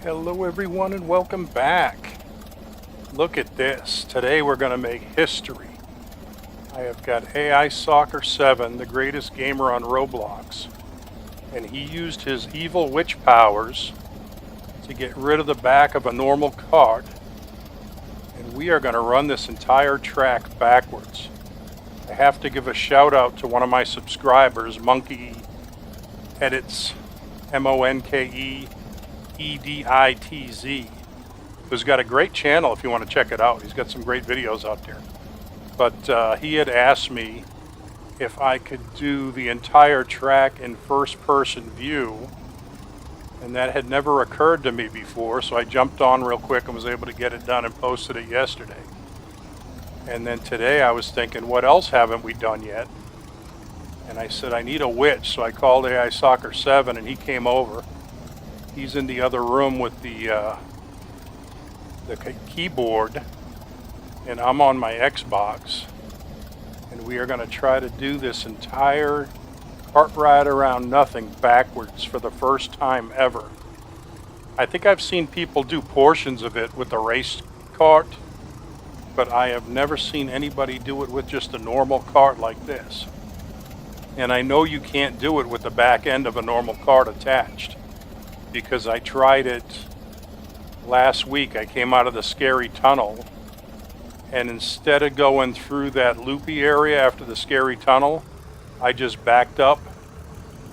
Hello everyone and welcome back. Look at this. Today we're going to make history. I have got AIsoccer7, the greatest gamer on Roblox, and he used his evil witch powers to get rid of the back of a normal cart, and we are going to run this entire track backwards. I have to give a shout out to one of my subscribers, Monkey Edits, MONKEEDITZ, who's got a great channel if you want to check it out. He's got some great videos out there. But he had asked me if I could do the entire track in first-person view, and that had never occurred to me before, so I jumped on real quick and was able to get it done and posted it yesterday. And then today I was thinking, what else haven't we done yet? And I said, I need a witch, so I called AIsoccer7 and he came over. He's in the other room with the keyboard, and I'm on my Xbox, and we are going to try to do this entire cart ride around nothing backwards for the first time ever. I think I've seen people do portions of it with a race cart, but I have never seen anybody do it with just a normal cart like this. And I know you can't do it with the back end of a normal cart attached, because I tried it last week. I came out of the scary tunnel, and instead of going through that loopy area after the scary tunnel, I just backed up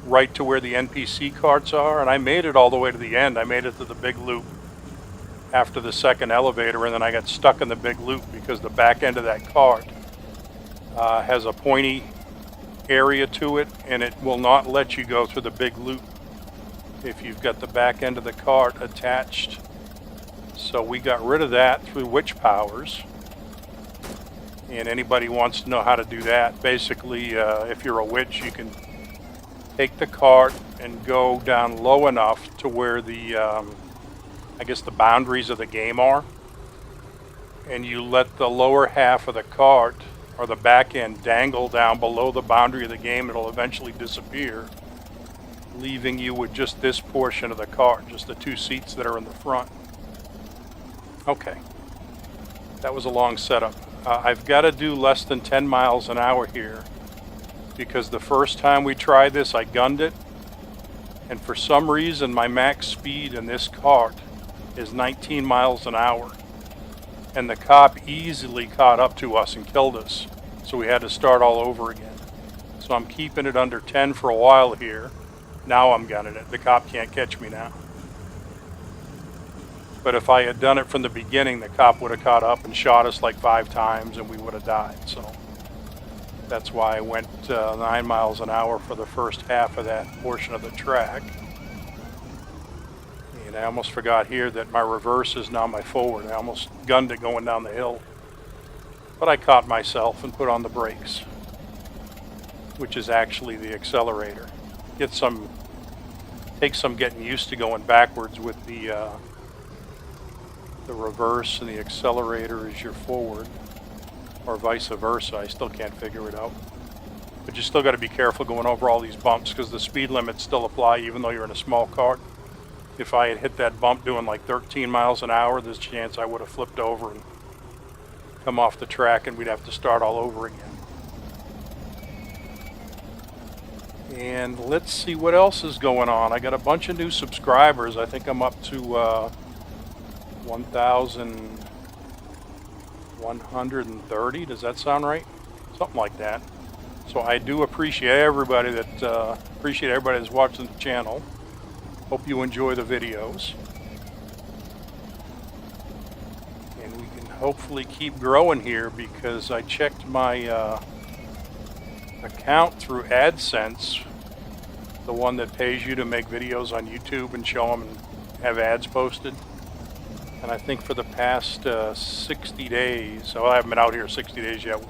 right to where the NPC carts are, and I made it all the way to the end. I made it to the big loop after the second elevator, and then I got stuck in the big loop because the back end of that cart has a pointy area to it, and it will not let you go through the big loop if you've got the back end of the cart attached. So we got rid of that through witch powers, and anybody wants to know how to do that, basically if you're a witch, you can take the cart and go down low enough to where the I guess the boundaries of the game are, and you let the lower half of the cart or the back end dangle down below the boundary of the game. It'll eventually disappear, leaving you with just this portion of the cart, just the two seats that are in the front. Okay, that was a long setup. I've got to do less than 10 miles an hour here, because the first time we tried this I gunned it, and for some reason my max speed in this cart is 19 miles an hour, and the cop easily caught up to us and killed us, so we had to start all over again. So I'm keeping it under 10 for a while here. Now I'm gunning it. The cop can't catch me now. But if I had done it from the beginning, the cop would have caught up and shot us like 5 times and we would have died. So that's why I went 9 miles an hour for the first half of that portion of the track. And I almost forgot here that my reverse is now my forward. I almost gunned it going down the hill, but I caught myself and put on the brakes, which is actually the accelerator. Takes some getting used to going backwards with the reverse, and the accelerator is your forward, or vice versa. I still can't figure it out. But you still got to be careful going over all these bumps, because the speed limits still apply even though you're in a small cart. If I had hit that bump doing like 13 miles an hour, there's a chance I would have flipped over and come off the track, and we'd have to start all over again. And let's see what else is going on. I got a bunch of new subscribers. I think I'm up to 1,130. Does that sound right? Something like that. So I do appreciate everybody that's watching the channel. Hope you enjoy the videos, and we can hopefully keep growing here, because I checked my account through AdSense, the one that pays you to make videos on YouTube and show them and have ads posted. And I think for the past 60 days, so I haven't been out here 60 days yet,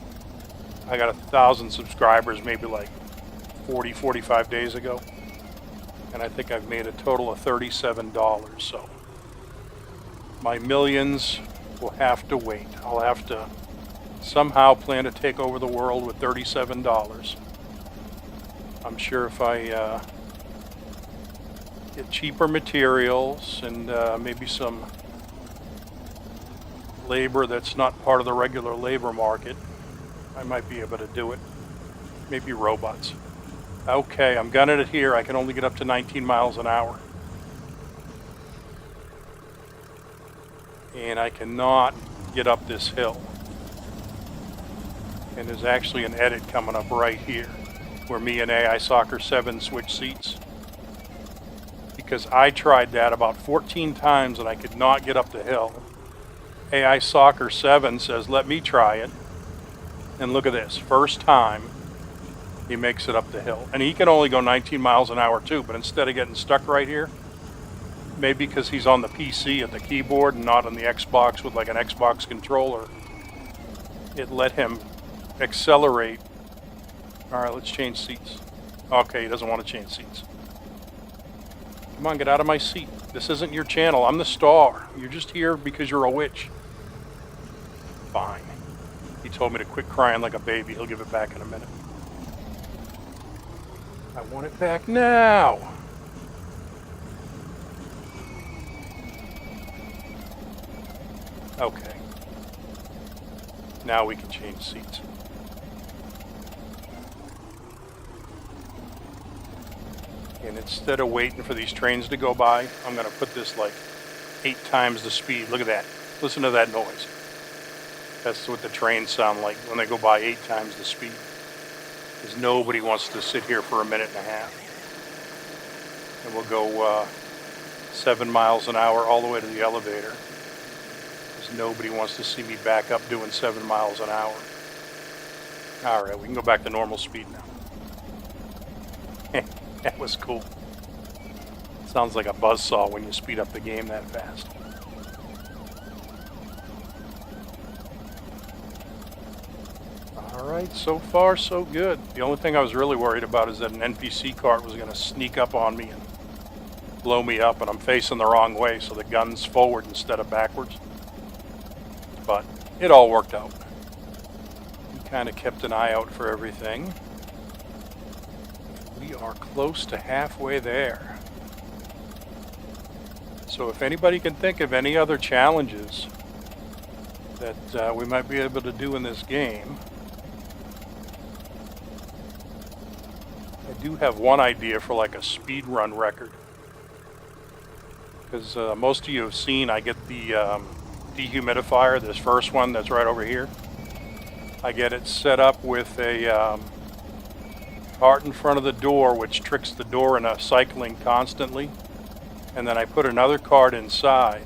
I got 1,000 subscribers maybe like 45 days ago. And I think I've made a total of $37. So my millions will have to wait. I'll have to somehow plan to take over the world with $37. I'm sure if I get cheaper materials and maybe some labor that's not part of the regular labor market, I might be able to do it. Maybe robots. Okay, I'm gunning it here. I can only get up to 19 miles an hour. And I cannot get up this hill. And there's actually an edit coming up right here where me and AIsoccer7 switch seats. Because I tried that about 14 times and I could not get up the hill. AIsoccer7 says, let me try it. And look at this, first time he makes it up the hill. And he can only go 19 miles an hour too, but instead of getting stuck right here, maybe because he's on the PC at the keyboard and not on the Xbox with like an Xbox controller, it let him accelerate. All right, let's change seats. Okay, he doesn't want to change seats. Come on, get out of my seat. This isn't your channel. I'm the star. You're just here because you're a witch. Fine. He told me to quit crying like a baby. He'll give it back in a minute. I want it back now. Okay. Now we can change seats. And instead of waiting for these trains to go by, I'm going to put this like 8 times the speed. Look at that. Listen to that noise. That's what the trains sound like when they go by 8 times the speed. Because nobody wants to sit here for a minute and a half. And we'll go 7 miles an hour all the way to the elevator. Because nobody wants to see me back up doing 7 miles an hour. All right, we can go back to normal speed now. That was cool. Sounds like a buzzsaw when you speed up the game that fast. Alright, so far so good. The only thing I was really worried about is that an NPC cart was going to sneak up on me and blow me up, and I'm facing the wrong way, so the gun's forward instead of backwards. But it all worked out. We kind of kept an eye out for everything. We are close to halfway there. So if anybody can think of any other challenges that we might be able to do in this game, I do have one idea for like a speed run record. Because most of you have seen I get the dehumidifier, this first one that's right over here. I get it set up with a cart in front of the door, which tricks the door into cycling constantly, and then I put another cart inside.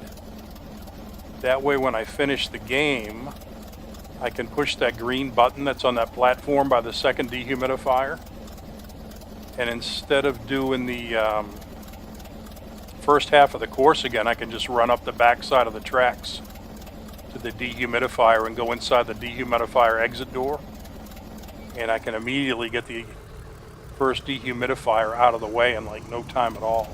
That way when I finish the game, I can push that green button that's on that platform by the second dehumidifier, and instead of doing the first half of the course again, I can just run up the backside of the tracks to the dehumidifier and go inside the dehumidifier exit door, and I can immediately get the first dehumidifier out of the way in like no time at all.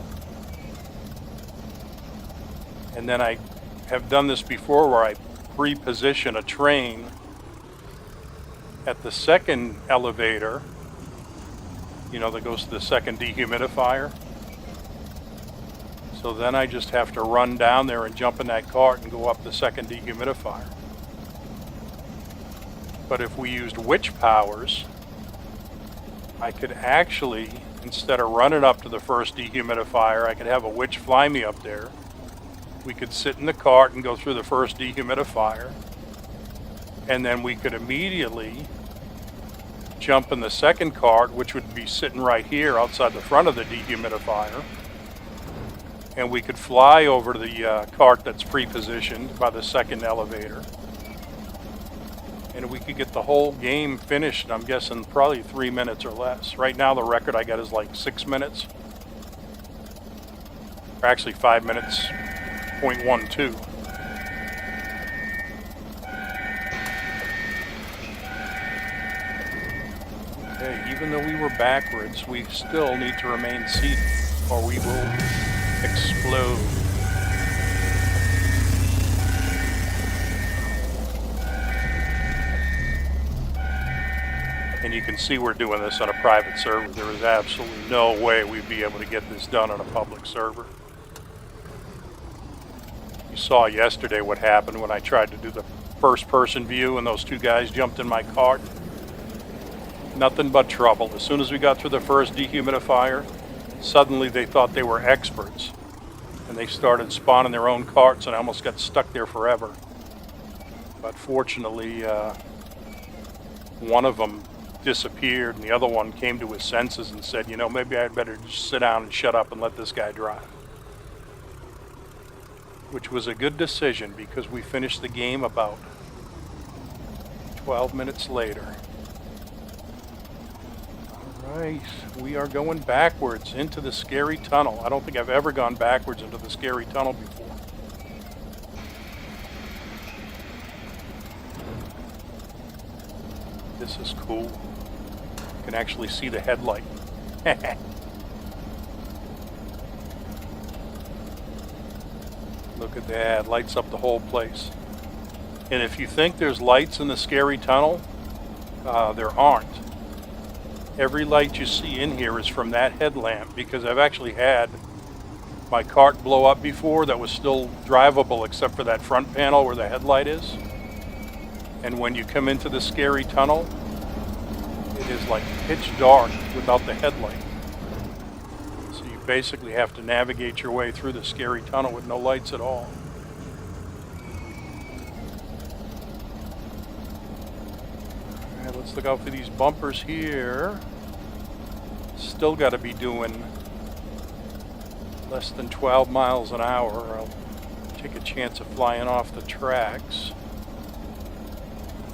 And then I have done this before where I pre-position a train at the second elevator, you know, that goes to the second dehumidifier. So then I just have to run down there and jump in that cart and go up the second dehumidifier. But if we used witch powers, I could actually, instead of running up to the first dehumidifier, I could have a witch fly me up there. We could sit in the cart and go through the first dehumidifier, and then we could immediately jump in the second cart, which would be sitting right here outside the front of the dehumidifier, and we could fly over to the cart that's pre-positioned by the second elevator, and we could get the whole game finished, I'm guessing probably 3 minutes or less. Right now the record I got is like 6 minutes, or actually 5 minutes, 0.12. Okay, even though we were backwards, we still need to remain seated or we will explode. And you can see we're doing this on a private server. There is absolutely no way we'd be able to get this done on a public server. You saw yesterday what happened when I tried to do the first-person view and those two guys jumped in my cart. Nothing but trouble. As soon as we got through the first dehumidifier, suddenly they thought they were experts. And they started spawning their own carts, and I almost got stuck there forever. But fortunately, one of them disappeared, and the other one came to his senses and said, you know, maybe I'd better just sit down and shut up and let this guy drive. Which was a good decision, because we finished the game about 12 minutes later. Alright, we are going backwards into the scary tunnel. I don't think I've ever gone backwards into the scary tunnel before. This is cool. You can actually see the headlight. Look at that, lights up the whole place. And if you think there's lights in the scary tunnel, there aren't. Every light you see in here is from that headlamp, because I've actually had my cart blow up before that was still drivable except for that front panel where the headlight is. And when you come into the scary tunnel, it is like pitch dark without the headlight. So you basically have to navigate your way through the scary tunnel with no lights at all. Alright, let's look out for these bumpers here. Still got to be doing less than 12 miles an hour, or I'll take a chance of flying off the tracks.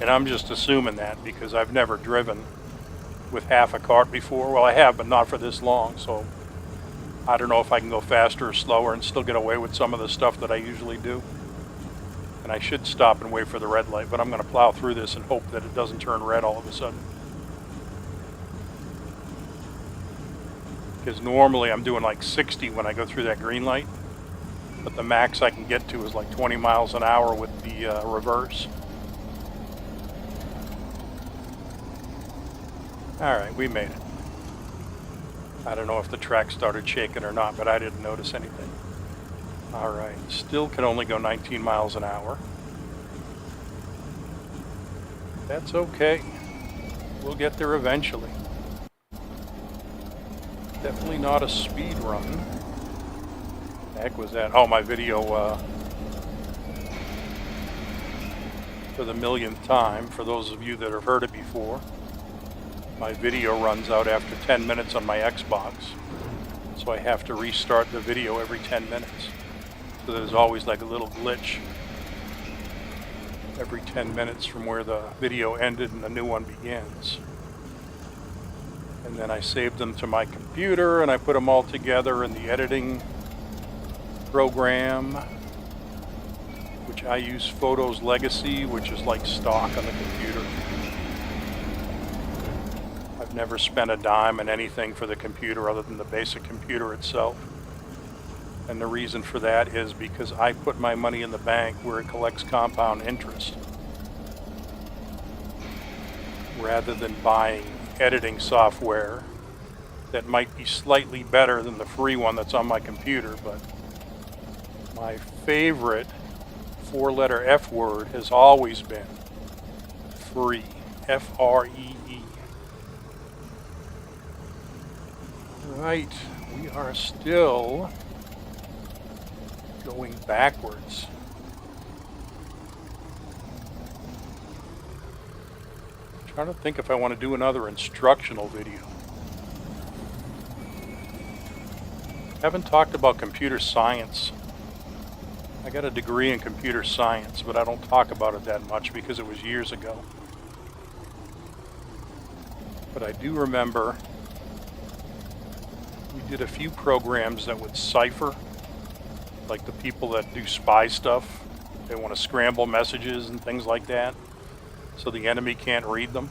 And I'm just assuming that because I've never driven with half a cart before. Well, I have, but not for this long, so I don't know if I can go faster or slower and still get away with some of the stuff that I usually do. And I should stop and wait for the red light, but I'm going to plow through this and hope that it doesn't turn red all of a sudden. Because normally I'm doing like 60 when I go through that green light, but the max I can get to is like 20 miles an hour with the reverse. Alright, we made it. I don't know if the track started shaking or not, but I didn't notice anything. Alright, still can only go 19 miles an hour. That's okay. We'll get there eventually. Definitely not a speed run. The heck was that? Oh, my video for the millionth time, for those of you that have heard it before. My video runs out after 10 minutes on my Xbox, so I have to restart the video every 10 minutes. So there's always like a little glitch every 10 minutes from where the video ended and the new one begins. And then I saved them to my computer and I put them all together in the editing program, which I use Photos Legacy, which is like stock on the computer. I've never spent a dime on anything for the computer other than the basic computer itself. And the reason for that is because I put my money in the bank where it collects compound interest, rather than buying editing software that might be slightly better than the free one that's on my computer. But my favorite four-letter F word has always been free. F-R-E-E. Right, we are still going backwards. I'm trying to think if I want to do another instructional video. Haven't talked about computer science. I got a degree in computer science, but I don't talk about it that much because it was years ago. But I do remember we did a few programs that would cipher, like the people that do spy stuff. They want to scramble messages and things like that, so the enemy can't read them.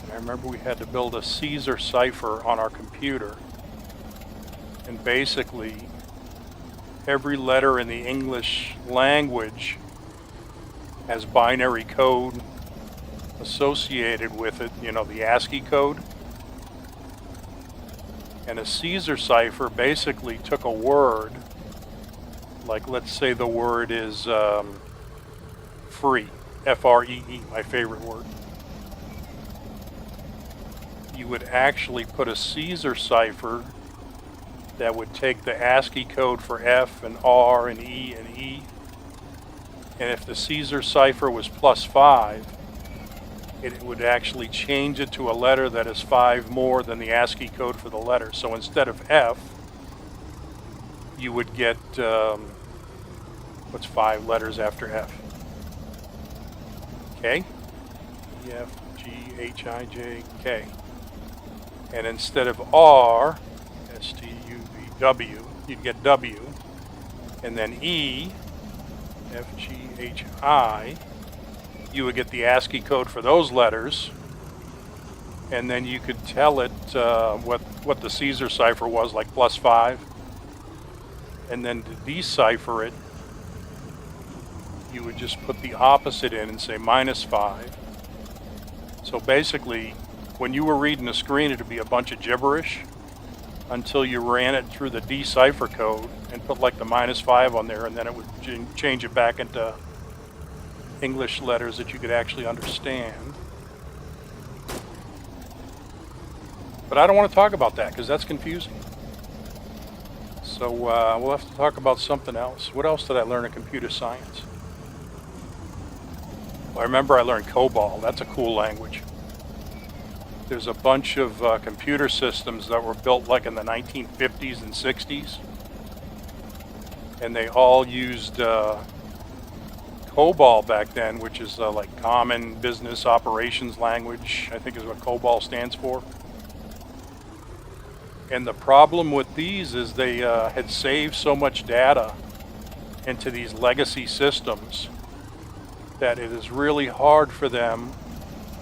And I remember we had to build a Caesar cipher on our computer. And basically, every letter in the English language has binary code associated with it, you know, the ASCII code. And a Caesar cipher basically took a word, like let's say the word is free, F-R-E-E, my favorite word. You would actually put a Caesar cipher that would take the ASCII code for F and R and E and E. And if the Caesar cipher was +5, it would actually change it to a letter that is 5 more than the ASCII code for the letter. So instead of F, you would get, what's 5 letters after F? K? E, F, G, H, I, J, K. And instead of R, S, T, U, V, W, you'd get W. And then E, F, G, H, I, you would get the ASCII code for those letters. And then you could tell it what the Caesar cipher was, like +5. And then to decipher it, you would just put the opposite in and say -5. So basically, when you were reading the screen, it would be a bunch of gibberish until you ran it through the decipher code and put like the -5 on there, and then it would change it back into English letters that you could actually understand. But I don't want to talk about that because that's confusing. So we'll have to talk about something else. What else did I learn in computer science? Well, I remember I learned COBOL. That's a cool language. There's a bunch of computer systems that were built like in the 1950s and 60s. And they all used COBOL back then, which is like Common Business Operations Language, I think is what COBOL stands for. And the problem with these is they had saved so much data into these legacy systems that it is really hard for them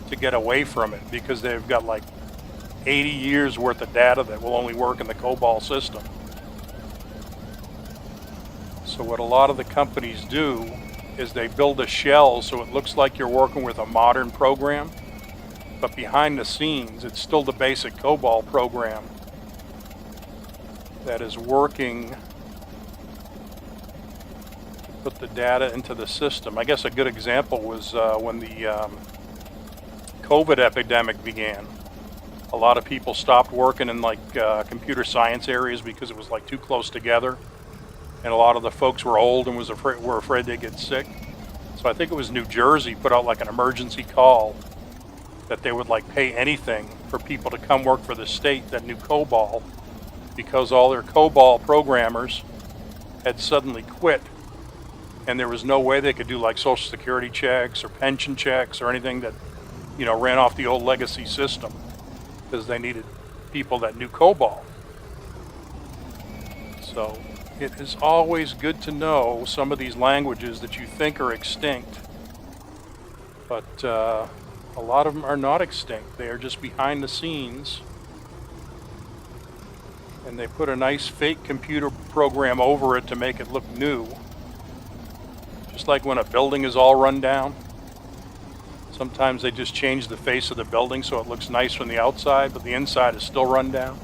to get away from it, because they've got like 80 years worth of data that will only work in the COBOL system. So what a lot of the companies do is they build a shell so it looks like you're working with a modern program, but behind the scenes it's still the basic COBOL program that is working to put the data into the system. I guess a good example was when the COVID epidemic began. A lot of people stopped working in like computer science areas because it was like too close together, and a lot of the folks were old and were afraid they'd get sick. So I think it was New Jersey put out like an emergency call that they would like pay anything for people to come work for the state that knew COBOL, because all their COBOL programmers had suddenly quit, and there was no way they could do like social security checks or pension checks or anything that, you know, ran off the old legacy system, because they needed people that knew COBOL. So it is always good to know some of these languages that you think are extinct, but a lot of them are not extinct. They are just behind the scenes, and they put a nice fake computer program over it to make it look new. Just like when a building is all run down, sometimes they just change the face of the building so it looks nice from the outside, but the inside is still run down.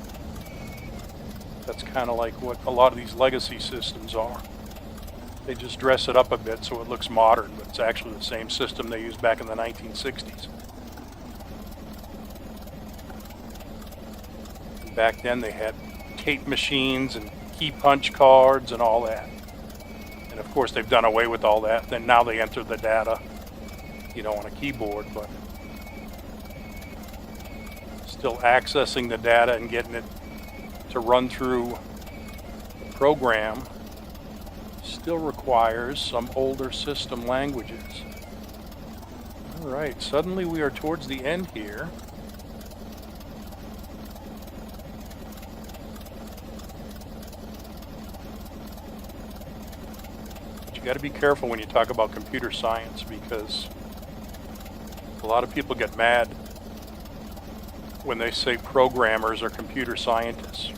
That's kind of like what a lot of these legacy systems are. They just dress it up a bit so it looks modern, but it's actually the same system they used back in the 1960s. And back then they had tape machines and key punch cards and all that. And of course they've done away with all that. Then now they enter the data, you know, on a keyboard, but still accessing the data and getting it to run through the program still requires some older system languages. All right, suddenly we are towards the end here. But you got to be careful when you talk about computer science, because a lot of people get mad when they say programmers are computer scientists,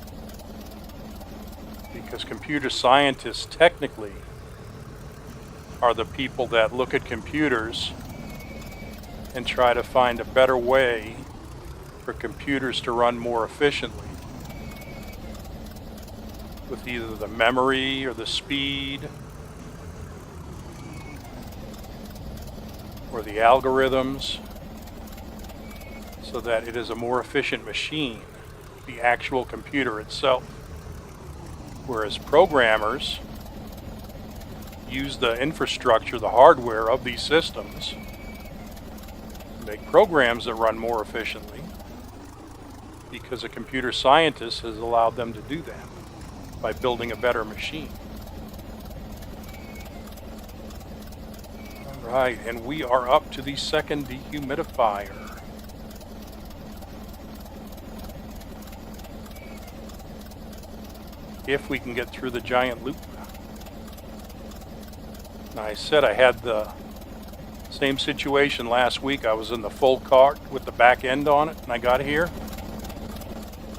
because computer scientists technically are the people that look at computers and try to find a better way for computers to run more efficiently with either the memory or the speed or the algorithms, so that it is a more efficient machine, the actual computer itself. Whereas programmers use the infrastructure, the hardware of these systems to make programs that run more efficiently, because a computer scientist has allowed them to do that by building a better machine. All right, and we are up to the second dehumidifier. If we can get through the giant loop. Now, I said I had the same situation last week. I was in the full cart with the back end on it, and I got here,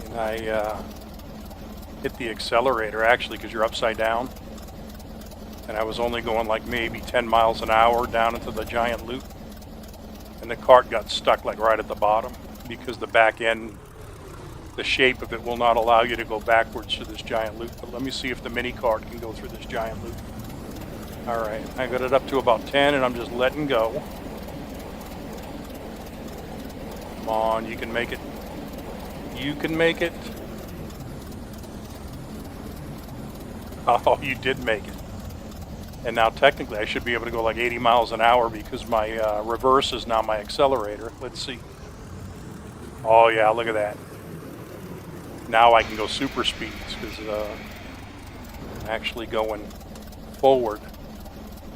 and I hit the accelerator, actually, because you're upside down, and I was only going like maybe 10 miles an hour down into the giant loop, and the cart got stuck like right at the bottom because the back end, the shape of it will not allow you to go backwards through this giant loop. But let me see if the mini cart can go through this giant loop. All right, I got it up to about 10 and I'm just letting go. Come on, you can make it. You can make it. Oh, you did make it. And now technically I should be able to go like 80 miles an hour because my reverse is now my accelerator. Let's see. Oh yeah, look at that. Now I can go super speeds because I'm actually going forward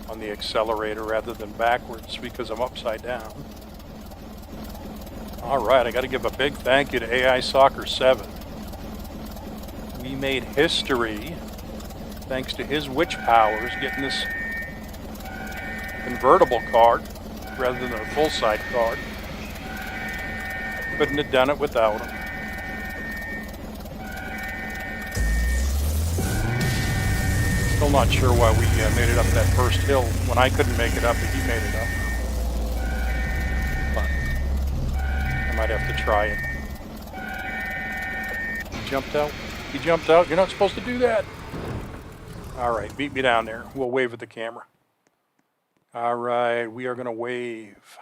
on the accelerator rather than backwards because I'm upside down. All right, I got to give a big thank you to AIsoccer7. We made history thanks to his witch powers getting this convertible cart rather than a full-side cart. Couldn't have done it without him. Still not sure why we made it up that first hill when I couldn't make it up, but he made it up. But I might have to try it. He jumped out. He jumped out. You're not supposed to do that. All right, beat me down there. We'll wave at the camera. All right, we are going to wave.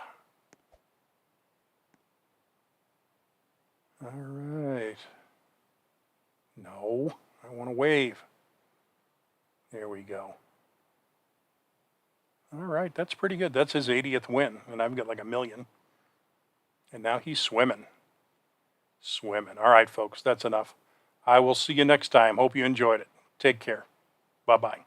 All right. No, I want to wave. There we go. All right, that's pretty good. That's his 80th win, and I've got like 1 million. And now he's swimming. Swimming. All right, folks, that's enough. I will see you next time. Hope you enjoyed it. Take care. Bye-bye.